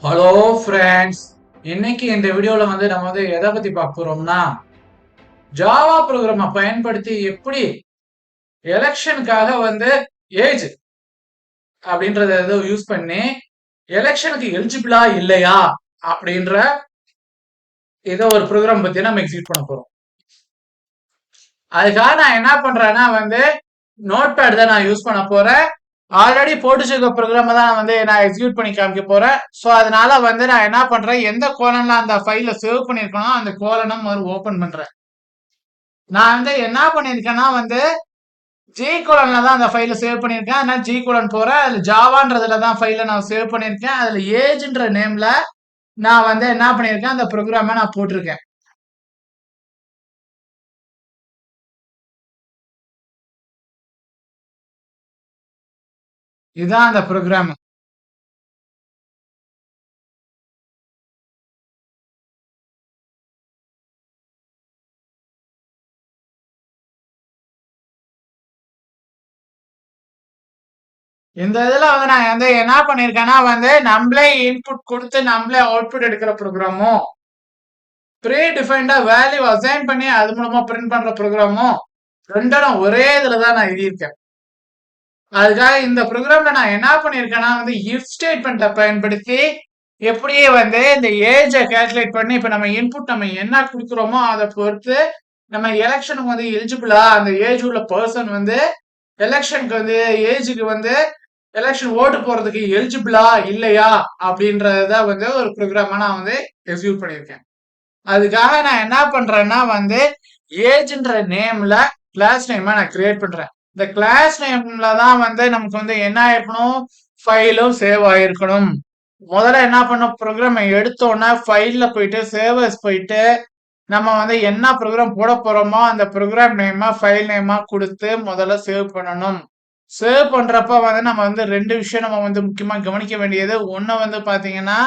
Hello friends. இன்னைக்கு இந்த வீடியோல நம்ம எதை பத்தி பார்க்க போறோம்னா, ஜாவா ப்ரோக்ராமை பயன்படுத்தி எப்படி எலெக்ஷனுக்காக ஏஜ் அப்படின்றத ஏதோ யூஸ் பண்ணி எலெக்ஷனுக்கு எலிஜிபிளா இல்லையா அப்படின்ற ஏதோ ஒரு ப்ரோக்ராம் பத்தி நம்ம எக்ஸிக்யூட் பண்ண போறோம். அதுக்காக நான் என்ன பண்றேன்னா நோட் பேட் தான் நான் யூஸ் பண்ண போறேன். ஆல்ரெடி போட்டு வச்சிருக்க ப்ரோக்ராம் தான் நான் எக்ஸிக்யூட் பண்ணி காமிக்க போறேன். ஸோ அதனால நான் என்ன பண்றேன், எந்த கோலன்ல அந்த ஃபைல சேவ் பண்ணிருக்கணும் அந்த கோலனை ஓபன் பண்றேன். நான் என்ன பண்ணிருக்கேன்னா ஜி கோலன்ல தான் அந்த ஃபைல சேவ் பண்ணிருக்கேன். அதனால ஜி கோலன் போறேன். அதுல ஜாவான்றதுல தான் ஃபைல நான் சேவ் பண்ணிருக்கேன். அதுல ஏஜ்ன்ற நேம்ல நான் என்ன பண்ணிருக்கேன், அந்த ப்ரோக்ராம நான் போட்டிருக்கேன். இதுதான் அந்த ப்ரோக்ராம். இந்த இதுல நான் என்ன பண்ணிருக்கேன்னா நம்மளே இன்புட் கொடுத்து நம்மளே அவுட்புட் எடுக்கிற ப்ரோக்ராமும், ப்ரீ டிஃபைன்டா வேல்யூ அசைன் பண்ணி அது மூலமா பிரிண்ட் பண்ற ப்ரோக்ராமும் ரெண்டும் நான் ஒரே இதுல தான் நான் எழுதியிருக்கேன். அதுக்காக இந்த ப்ரோக்ராம்ல நான் என்ன பண்ணிருக்கேன்னா இஃப் ஸ்டேட்மெண்ட்டை பயன்படுத்தி எப்படியே இந்த ஏஜை கால்குலேட் பண்ணி இப்ப நம்ம இன்புட் நம்ம என்ன கொடுக்குறோமோ அதை பொறுத்து நம்ம எலெக்ஷனுக்கு எலிஜிபிளா அந்த ஏஜ் உள்ள பர்சன் எலெக்ஷனுக்கு ஏஜுக்கு எலெக்ஷன் ஓட்டு போறதுக்கு எலிஜிபிளா இல்லையா அப்படின்றத ஒரு ப்ரோக்ராமா நான் எக்ஸிக்யூட் பண்ணியிருக்கேன். அதுக்காக நான் என்ன பண்றேன்னா ஏஜ்ன்ற நேம்ல கிளாஸ் நேமா நான் கிரியேட் பண்றேன். இந்த கிளாஸ் நேம்ல தான் நமக்கு என்ன ஆயிருக்கணும், ஃபைலும் சேவ் ஆயிருக்கணும். முதல்ல என்ன பண்ண, ப்ரோக்ராம் எடுத்தோன்னா ஃபைல்ல போயிட்டு சேவர்ஸ் போயிட்டு நம்ம என்ன ப்ரோக்ராம் போட போறோமோ அந்த ப்ரோக்ராம் நேமா ஃபைல் நேமா கொடுத்து முதல்ல சேவ் பண்ணணும். சேவ் பண்றப்ப நம்ம ரெண்டு விஷயம் நம்ம முக்கியமா கவனிக்க வேண்டியது. ஒண்ணு பாத்தீங்கன்னா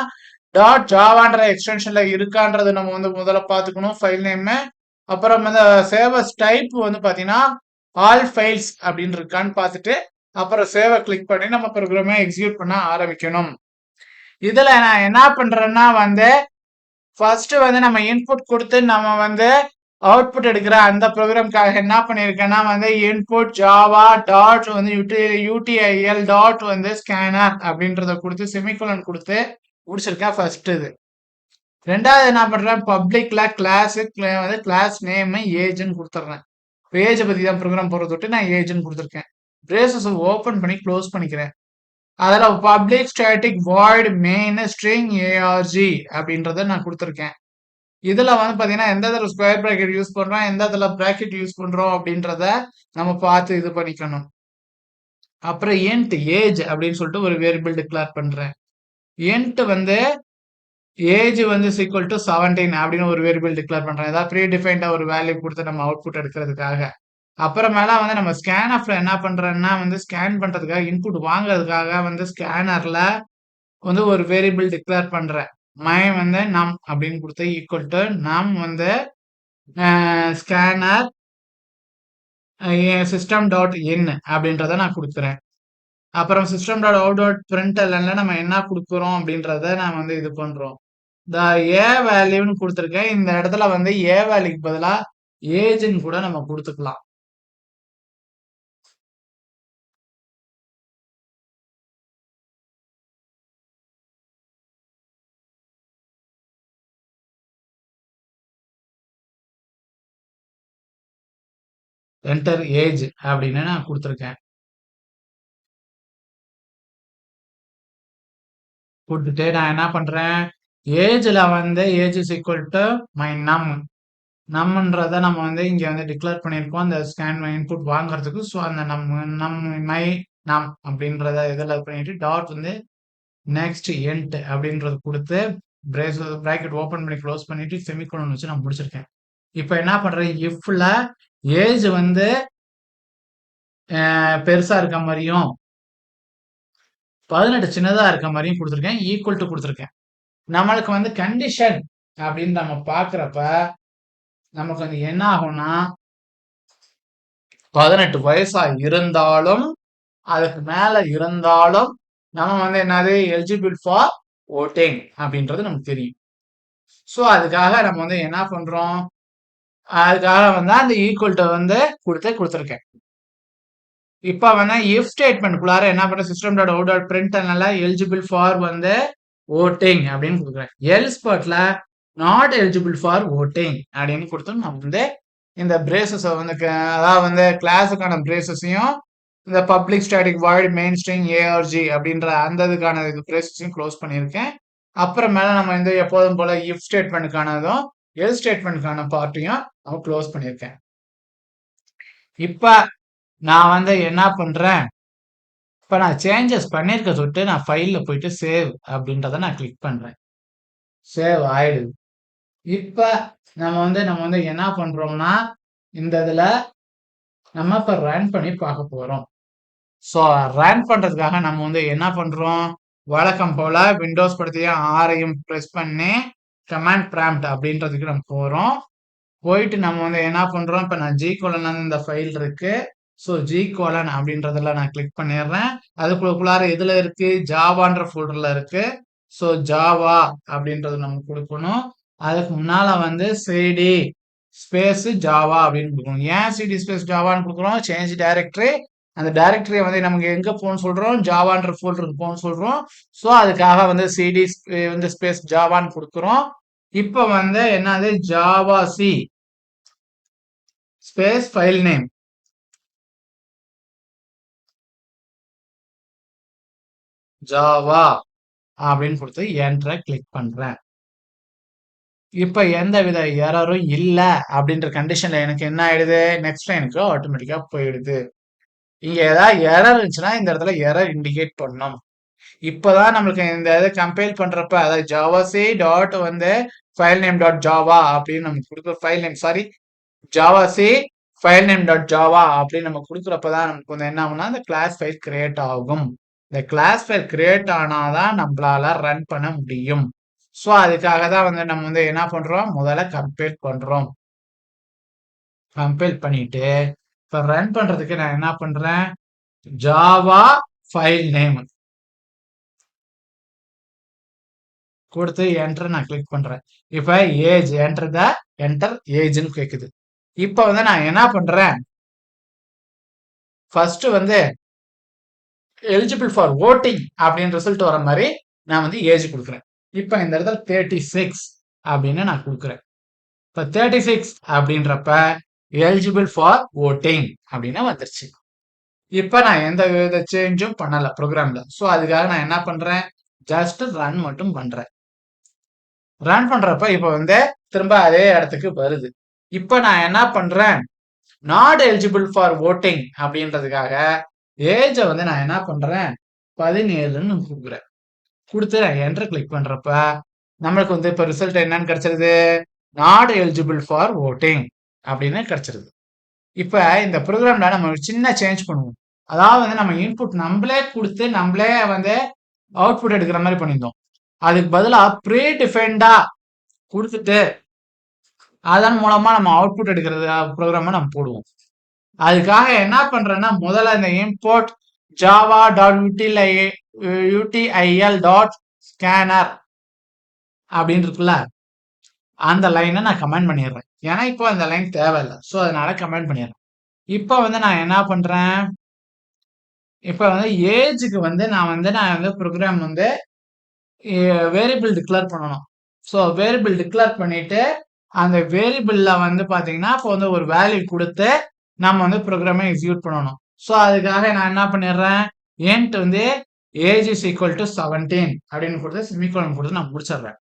டாட் ஜாவான்ற எக்ஸ்டென்ஷன்ல இருக்கான்றது நம்ம முதல்ல பாத்துக்கணும் ஃபைல் நேம். அப்புறம் சேவஸ் டைப் பாத்தீங்கன்னா ஆல் ஃபைல்ஸ் அப்படின்னு இருக்கான்னு பார்த்துட்டு அப்புறம் சேவை கிளிக் பண்ணி நம்ம ப்ரோக்ராமை எக்ஸிக்யூட் பண்ண ஆரம்பிக்கணும். இதுல நான் என்ன பண்றேன்னா ஃபர்ஸ்ட் நம்ம இன்புட் கொடுத்து நம்ம அவுட்புட் எடுக்கிற அந்த ப்ரோக்ராம்காக என்ன பண்ணிருக்கேன்னா input java dot யூடிஐஎல் dot scanner அப்படின்றத கொடுத்து செமிகோலன் கொடுத்து முடிச்சிருக்கேன் ஃபர்ஸ்ட் இது. ரெண்டாவது என்ன பண்றேன், பப்ளிக்ல கிளாஸ் கிளாஸ் நேம் ஏஜ்னு கொடுத்துட்றேன். ஏஜை பத்தி தான் ப்ரோக்ராம் போடுறது விட்டு நான் ஏஜ்னு கொடுத்துருக்கேன். பிரேசஸ் ஓபன் பண்ணி க்ளோஸ் பண்ணிக்கிறேன். அதில் public static void main string ARG அப்படின்றத நான் கொடுத்துருக்கேன். இதுல பாத்தீங்கன்னா எந்த இடத்துல ஸ்கொயர் பிராக்கெட் யூஸ் பண்றோம், எந்த இடத்துல பிராக்கெட் யூஸ் பண்றோம் அப்படின்றத நம்ம பார்த்து இது பண்ணிக்கணும். அப்புறம் என்ட் ஏஜ் அப்படின்னு சொல்லிட்டு ஒரு வேரியபிள் டிக்ளேர் பண்றேன். என்ட் ஏஜ் ஈக்குவல் டு 17 அப்படின்னு ஒரு வேரியபிள் டிக்ளேர் பண்றேன். ஏதாவது ப்ரீ டிஃபைன்டா ஒரு வேல்யூ கொடுத்து நம்ம அவுட்புட் எடுக்கிறதுக்காக. அப்புறமேல நம்ம ஸ்கேன் ஆஃப்ல என்ன பண்றேன்னா ஸ்கேன் பண்றதுக்காக இன்புட் வாங்குறதுக்காக ஸ்கேனர்ல ஒரு வேரியபிள் டிக்ளேர் பண்றேன். மை நம் அப்படின்னு கொடுத்து ஈக்குவல் டு நம் ஸ்கேனர் சிஸ்டம் டாட் இன் அப்படின்றத நான் கொடுக்குறேன். அப்புறம் சிஸ்டம் டாட் அவுட் டாட் பிரிண்டல்ல நம்ம என்ன கொடுக்குறோம் அப்படின்றத நான் இது பண்றோம். இந்த ஏ வேல்யூன்னு கொடுத்துருக்கேன். இந்த இடத்துல ஏ வேல்யூக்கு பதிலா ஏஜ்ன்னு கூட நம்ம கொடுத்துக்கலாம். என்டர் ஏஜ் அப்படின்னு நான் கொடுத்துருக்கேன். கொடுத்துட்டு நான் என்ன பண்றேன், ஏஜ்ல age is equal to my நம். நம்மன்றத நம்ம இங்க டிக்ளேர் பண்ணியிருக்கோம் அந்த ஸ்கேன் இன்புட் வாங்குறதுக்கு. ஸோ அந்த நம் மை நம் அப்படின்றத இதில் பண்ணிட்டு டாட் நெக்ஸ்ட் என்ட் அப்படின்றது கொடுத்து பிராக்கெட் ஓப்பன் பண்ணி க்ளோஸ் பண்ணிட்டு செமிகோலன் வச்சு நான் முடிச்சிருக்கேன். இப்போ என்ன பண்றேன், இஃப்ல ஏஜ் பெருசா இருக்க மாதிரியும் 18 சின்னதா இருக்க மாதிரியும் கொடுத்துருக்கேன். ஈக்குவல் டு கொடுத்துருக்கேன். நம்மளுக்கு கண்டிஷன் அப்படின்னு நம்ம பாக்குறப்ப நமக்கு என்ன ஆகும்னா 18 வயசா இருந்தாலும் அதுக்கு மேல இருந்தாலும் நம்ம என்னது எலிஜிபிள் ஃபார் ஓட்டிங் அப்படின்றது நமக்கு தெரியும். ஸோ அதுக்காக நம்ம வந்து என்ன பண்றோம், அதுக்காக வந்து அந்த ஈக்குவல் டு வந்து கொடுத்துருக்கேன். இப்ப வேணா இஃப் ஸ்டேட்மெண்ட்குள்ளார என்ன பண்ற சிஸ்டம் டாட் அவுட் டாட் பிரிண்டல்னால எலிஜிபிள் ஃபார் வந்து ஓட்டிங் அப்படின்னு கொடுக்குறேன். எல்ஸ் பட்ல நாட் எலிஜிபிள் ஃபார் ஓட்டிங் அப்படின்னு கொடுத்து நம்ம வந்து இந்த பிரேசஸ் வந்து அதாவது வந்து கிளாஸுக்கான பிரேசஸையும் இந்த public static void main string ARG அப்படின்ற அந்த இதுக்கான பிரேசஸையும் க்ளோஸ் பண்ணியிருக்கேன். அப்புறமேல நம்ம வந்து எப்போதும் போல இஃப் ஸ்டேட்மெண்ட்டுக்கானதும் எல் ஸ்டேட்மெண்ட்டுக்கான பார்ட்டையும் நம்ம க்ளோஸ் பண்ணியிருக்கேன். இப்ப நான் வந்து என்ன பண்றேன், இப்ப நான் சேஞ்சஸ் பண்ணிருக்க சொல்லிட்டு நான் ஃபைல்ல போயிட்டு சேவ் அப்படின்றத நான் கிளிக் பண்றேன். சேவ் ஆயிடுது. இப்ப நம்ம வந்து என்ன பண்றோம்னா இந்த இதுல நம்ம இப்ப ரன் பண்ணி பார்க்க போறோம். ஸோ ரன் பண்றதுக்காக நம்ம வந்து என்ன பண்றோம், வழக்கம் போல விண்டோஸ் படுத்திய ஆரையும் ப்ரெஸ் பண்ணி கமாண்ட் ப்ராம்ப்ட் அப்படின்றதுக்கு நம்ம போறோம். போயிட்டு நம்ம வந்து என்ன பண்றோம், இப்ப நான் ஜி கோலன் இந்த ஃபைல் இருக்கு. ஸோ ஜி கோலன் அப்படின்றதுல நான் கிளிக் பண்ணிடுறேன். அதுக்குள்ளார எதுல இருக்கு, ஜாவான்ற ஃபோல்டர்ல இருக்கு. ஸோ ஜாவா அப்படின்றது நம்ம கொடுக்கணும். அதுக்கு முன்னால வந்து சிடி ஸ்பேஸ் ஜாவா அப்படின்னு கொடுக்கணும். ஏன் சிடி ஸ்பேஸ் ஜாவான்னு கொடுக்குறோம், சேஞ்ச் டைரக்டரி. அந்த டைரக்டரியை வந்து நமக்கு எங்க போகணும்னு சொல்றோம், ஜாவான்ற ஃபோல்டருக்கு போகணும்னு சொல்றோம். ஸோ அதுக்காக வந்து சிடி வந்து ஸ்பேஸ் ஜாவான்னு கொடுக்குறோம். இப்ப வந்து என்னது Java C space file name Java அப்படின்னு கொடுத்து என்டரை கிளிக் பண்றேன். இப்ப எந்த வித எரரும் இல்ல அப்படின்ற கண்டிஷன்ல எனக்கு என்ன ஆயிடுது, நெக்ஸ்ட் லைனுக்கு ஆட்டோமேட்டிக்கா போயிடுது. இங்க ஏதாவது எரர் இருந்துச்சுன்னா இந்த இடத்துல எரர் இண்டிகேட் பண்ணும். இப்பதான் நம்மளுக்கு இந்த இதை கம்பைல் பண்றப்ப அதாவது ஜாவா சி டாட் வந்து ஃபைல் நேம் டாட் ஜாவா அப்படின்னு நம்ம கொடுக்குற file name sorry Java C file name dot Java அப்படின்னு நம்ம கொடுக்குறப்பதான் நமக்கு வந்து என்ன ஆகும்னா இந்த கிளாஸ் ஃபைல் கிரியேட் ஆகும். இந்த கிளாஸ் ஃபைல் கிரியேட் ஆனாதான் நம்மளால ரன் பண்ண முடியும். ஸோ அதுக்காக தான் வந்து நம்ம வந்து என்ன பண்றோம், முதல்ல கம்பைல் பண்றோம். கம்பைல் பண்ணிட்டு இப்ப ரன் பண்றதுக்கு நான் என்ன பண்றேன், ஜாவா ஃபைல் நேம் கொடுத்து என்டர் நான் கிளிக் பண்றேன். இப்ப ஏஜ் என்டர் ஏஜ்னு கேக்குது. இப்ப வந்து நான் என்ன பண்றேன், ஃபர்ஸ்ட் வந்து எலிஜிபிள் ஃபார் ஓட்டிங் அப்படின்னு ரிசல்ட் வர மாதிரி நான் வந்து ஏஜ் கொடுக்குறேன். இப்ப இந்த இடத்துல 36 அப்படின்னு நான் கொடுக்குறேன். இப்ப 36 அப்படின்றப்ப எலிஜிபிள் ஃபார் ஓட்டிங் அப்படின்னு வந்துருச்சு. இப்ப நான் எந்த வித சேஞ்சும் பண்ணல ப்ரோக்ராம்ல. ஸோ அதுக்காக நான் என்ன பண்றேன், ஜஸ்ட் ரன் மட்டும் பண்றேன். ரன் பண்றப்ப இப்ப வந்து திரும்ப அதே இடத்துக்கு வருது. இப்ப நான் என்ன பண்றேன், நாட் எலிஜிபிள் ஃபார் ஓட்டிங் அப்படின்றதுக்காக ஏஜை வந்து நான் என்ன பண்றேன் 17ன்னு கொடுக்குறேன். கொடுத்து நான் என்டர் கிளிக் பண்றப்ப நம்மளுக்கு வந்து இப்ப ரிசல்ட் என்னன்னு கிடைச்சிருது, நாட் எலிஜிபிள் ஃபார் ஓட்டிங் அப்படின்னு கிடைச்சிருது. இப்ப இந்த ப்ரோக்ராம்ல நம்ம ஒரு சின்ன சேஞ்ச் பண்ணுவோம். அதாவது வந்து நம்ம இன்புட் நம்மளே கொடுத்து நம்மளே வந்து அவுட்புட் எடுக்கிற மாதிரி பண்ணியிருந்தோம். அதுக்கு பதிலா ப்ரீ டிஃபைன்டா கொடுத்துட்டு அதன் மூலமா நம்ம அவுட்புட் எடுக்கிறது ப்ரோக்ராமை நம்ம போடுவோம். அதுக்காக என்ன பண்றேன்னா முதல்ல இந்த import Java dot யூடிஐஎல் dot scanner அப்படின்னு இருக்குல்ல, அந்த லைனை நான் கமெண்ட் பண்ணிடுறேன். ஏன்னா இப்போ அந்த லைன் தேவையில்லை. ஸோ அதனால கமெண்ட் பண்ணிடுறேன். இப்போ வந்து நான் என்ன பண்றேன், இப்போ வந்து ஏஜுக்கு வந்து நான் வந்து ப்ரோக்ராம் வந்து வேரியபிள் டிக்ளேர் பண்ணணும். ஸோ வேரியபிள் டிக்ளேர் பண்ணிட்டு அந்த வேரியபிள்ல வந்து பாத்தீங்கன்னா இப்போ வந்து ஒரு வேல்யூ கொடுத்து நம்ம வந்து ப்ரோக்ராமை எக்ஸிக்யூட் பண்ணணும். ஸோ அதுக்காக நான் என்ன பண்ணிடுறேன், ஏன்ட் வந்து ஏஜ் இஸ் ஈக்குவல் டு 17 அப்படின்னு கொடுத்து செமிகோலன் கொடுத்து நான் முடிச்சிடுறேன்.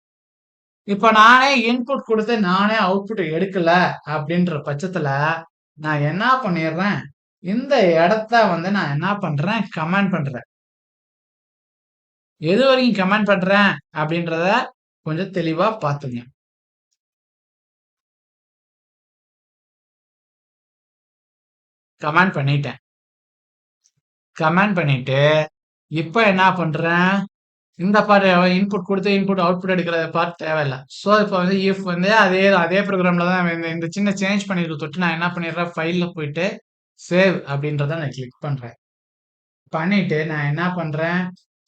இப்ப நானே இன்புட் கொடுத்து நானே அவுட்புட் எடுக்கல அப்படின்ற பட்சத்துல நான் என்ன பண்ணிடுறேன், இந்த இடத்த வந்து நான் என்ன பண்றேன் கமெண்ட் பண்றேன். எது வரைக்கும் கமெண்ட் பண்றேன் அப்படின்றத கொஞ்சம் தெளிவா பாத்துங்க. கமெண்ட் பண்ணிட்டேன். கமெண்ட் பண்ணிட்டு இப்ப என்ன பண்றேன், இந்த பார்ட் இன்புட் கொடுத்து இன்புட் அவுட்புட் எடுக்கிற பார்ட் தேவையில்லை. ஸோ இப்போ வந்து இஃப் வந்து அதே ப்ரோக்ராம்ல தான் இந்த சின்ன சேஞ்ச் பண்ணிருக்க தொட்டு நான் என்ன பண்ணிடுறேன், ஃபைல்ல போயிட்டு சேவ் அப்படின்றத நான் கிளிக் பண்றேன். பண்ணிட்டு நான் என்ன பண்றேன்,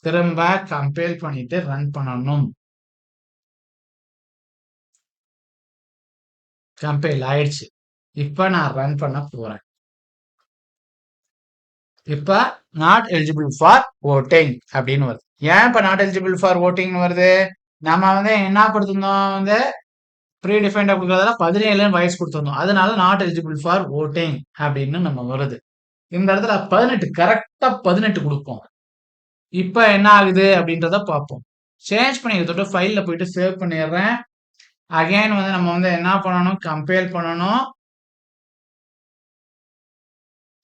திரும்ப கம்பைல் பண்ணிட்டு ரன் பண்ணணும். கம்பைல் ஆயிடுச்சு. இப்ப நான் ரன் பண்ண போறேன். இப்ப நாட் எலிஜிபிள் ஃபார் ஓட்டிங் அப்படின்னு வருது. ஏன் இப்ப நாட் எலிஜிபிள் ஃபார் ஓட்டிங்னு வருது? நம்ம வந்து என்ன கொடுத்திருந்தோம் வந்து ப்ரீ டிஃபைன்டா கொடுக்கறதால 17 வயசு கொடுத்திருந்தோம். அதனால நாட் எலிஜிபிள் ஃபார் ஓட்டிங் அப்படின்னு நம்ம வருது. இந்த இடத்துல 18 கரெக்டா 18 கொடுப்போம். இப்ப என்ன ஆகுது அப்படின்றத பார்ப்போம். சேஞ்ச் பண்ணி தொட்டு ஃபைல்ல போயிட்டு சேவ் பண்ணிடுறேன். அகைன் வந்து நம்ம வந்து என்ன பண்ணணும், கம்பைல் பண்ணணும்.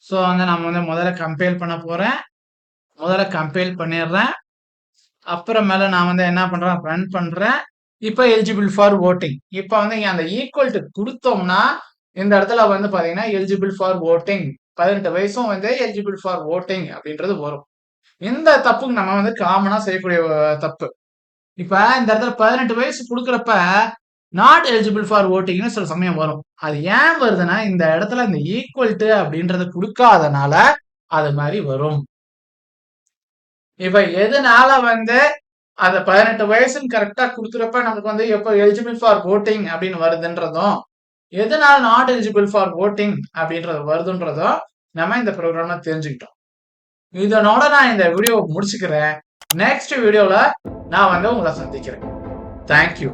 ஸோ வந்து நம்ம வந்து முதல்ல கம்பைல் பண்ண போறேன். முதல்ல கம்பைல் பண்ணிடுறேன். அப்புறமேல நான் வந்து என்ன பண்றேன், ரன் பண்றேன். இப்ப எலிஜிபிள் ஃபார் ஓட்டிங். இப்ப வந்து இங்க அந்த ஈக்குவல் டு கொடுத்தோம்னா இந்த இடத்துல வந்து பாத்தீங்கன்னா எலிஜிபிள் ஃபார் ஓட்டிங் 18 வயசும் வந்து எலிஜிபிள் ஃபார் ஓட்டிங் அப்படின்றது வரும். இந்த தப்புக்கு நம்ம வந்து காமனா செய்யக்கூடிய தப்பு. இப்ப இந்த இடத்துல 18 வயசு கொடுக்குறப்ப நாட் எலிஜிபிள் ஃபார் ஓட்டிங்னு சில சமயம் வரும். அது ஏன் வருதுன்னா இந்த இடத்துல இந்த ஈக்குவல் டு அப்படின்றத கொடுக்காதனால அது மாதிரி வரும். இப்ப எதனால வந்து அந்த 18 வயசுன்னு கரெக்டா கொடுக்குறப்ப நமக்கு வந்து எப்போ எலிஜிபிள் ஃபார் ஓட்டிங் அப்படின்னு வருதுன்றதும் எதனால நாட் எலிஜிபிள் ஃபார் ஓட்டிங் அப்படின்றது வருதுன்றதும் நம்ம இந்த ப்ரோக்ராம்ல தெரிஞ்சுக்கிட்டோம். இதனோட நான் இந்த வீடியோவை முடிச்சுக்கிறேன். நெக்ஸ்ட் வீடியோல நான் வந்து உங்களை சந்திக்கிறேன். தேங்க்யூ.